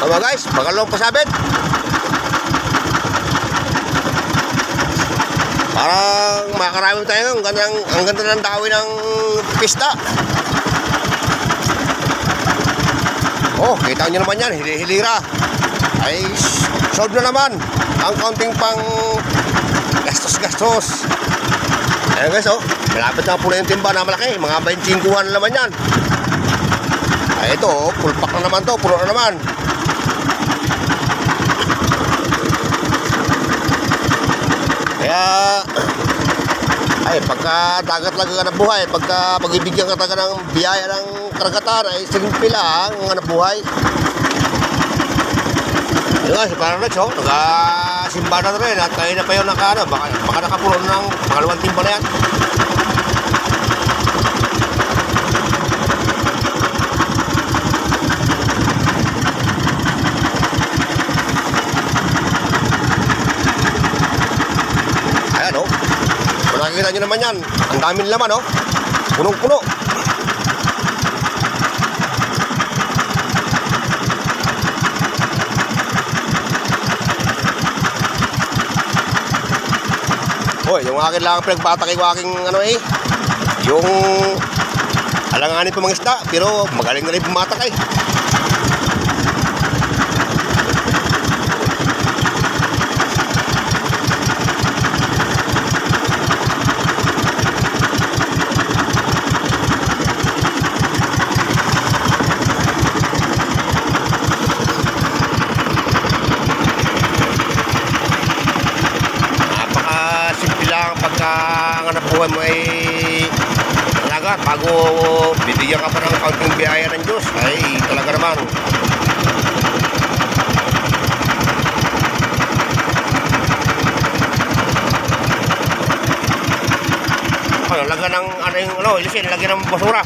Tama guys, pangalawang pasabit. Parang makarami tayo. Ang ganda ng dawin ng pista. Oh, kita nyo naman yan, hilira. Ay, solve na naman ang kaunting pang gastos. Ayan guys, oh, malapit na po na yung timba na malaki. Mga 25 na naman yan. Ay, ito, oh, full pack na naman to, puro na naman. Kaya, ay, pagka dagat lang ang buhay, pagka pagbibigyan ka talaga ng biyaya ng karagatan, ay simple lang ang buhay. Yun nga, si Pararex, oh, nag-simba na rin at kaya na pa yun baka nakapulo ng pangalawang timba na yan. Ayan, oh. Kung nakikita nyo naman yan, ang daming laman, oh. Punong-puno. Hoy, yung akin lang pinagbatak yung aking yung alanganin pa mga isda, pero magaling na rin pumatak eh. Pagka ang anak buhay mo ay talaga bago bibigyan ka pa ng kaunting biyaya ng Diyos, ay talaga naman lagyan ng lagyan ng basura.